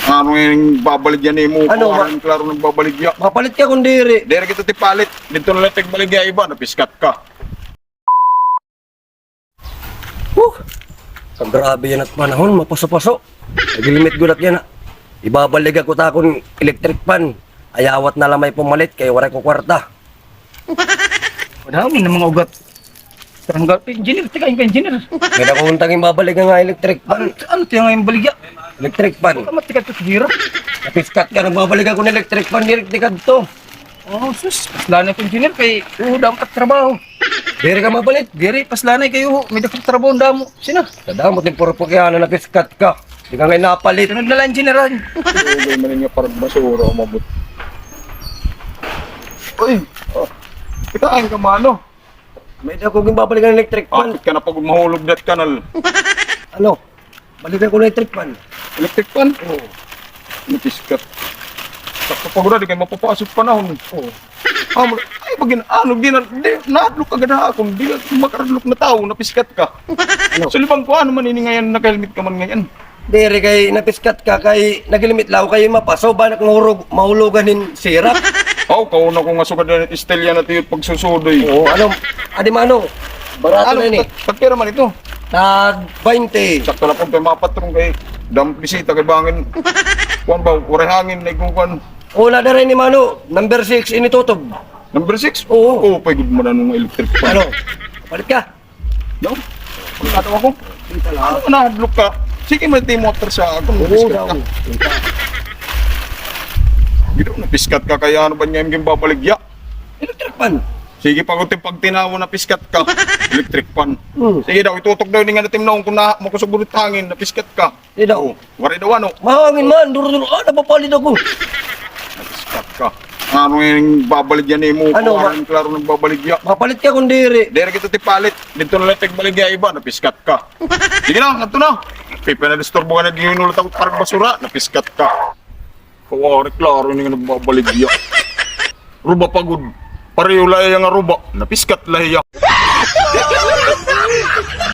Ano yung babaligyan ni mo? Ano, Ano klaro ng babaligya? Mapalit ka kung diri. Dere kita tipalit. Dito na lang tigbaligya iba. Napiskat ka. Ang grabe yan at panahon, mapaso-paso. Nagilimit gulat yan. Ibabalig ako ta akong electric pan. Ayawat na lang may pumalit kay waray ko kwarta. Madami ng mga ugat. Taranggal, engineer, tika yung engineer. Kaya ako untang ibabalig nga electric pan. Ano tiyan nga yung baligya? Electric pan. Baka matikat ito gira. Napiskat ka, nagbabalig ako ng electric pan, direktikad to. Oh, sus, paslanay ko engineer kay dam kat trabaho. Diri ka mabalit. Diri, paslanay kayo, may dapat trabaho ang damo. Sina? Kadamot yung puro kaya na napiskat ka. Di ka ngayon napalit. Sunod na lang engineeran. Ugay man nga parang basura o mabut. Uy! Oh. Kitaan ka mano. May da kong babalik ng electric pan. Akit ka na pag mahulog dat kanal. Ano? Balikan ko ng electric pan. Electric pan? Oo. Napiskat. Sakto pa gula, di kayo mapapasok panahon. Oo. Ay, pag ano, di na-adlock agad na ako. Di na makaradlock na tao, napiskat ka. Ano? So, libang ko, ano man ini ngayon, nakahelmet ka man ngayon. Diri kay napiskat ka kay nagilimit law kay mapaso ba nak mahulugan sirap. Oo, kauna ko nga sugad na istelya na tiyo pagsusudoy. Oo, ano? Adi mano? Barato na ni. Tagpira man ito. Tag 20. Sakto na po tayo mapatrong kay dam bisita kay bangin. Kuan ba, waray hangin na ikong Wala na rin ni mano. Number 6 initutob. Number 6? Oo. Oo, pay good mo na nung electric pan. Ano? Palit ka. No? Pagkatawa ko. Ano na, hadlock ka? Sige, may motor sa ako. Oo Napiskat daw. ka. Gino, napiskat ka kaya ano ba niya yung babaligya? Electric pan. Sige, pag tinawa na piskat ka, electric pan. Hmm. Sige daw, itutok daw ni nga natin noong kung na makusugulit hangin, napiskat ka. Di daw. Oo, waray daw ano, Mahangin man. Duro-duro. Napapalit ako. napiskat ka. Ano yung babaligyan ni mo? Ano, Ano yung klaro ng babaligya? Mapalit ka kung diri. Dere kita tipalit. Dito na lang tigbaligya iba, napiskat ka. Sige na, ato na. Pipa na disturbo ka na ginunulat ako parang basura, napiskat ka. Kawari, klaro yung nagbabaligya. Ruba pagod. Pareho lahi ang ruba, napiskat lahi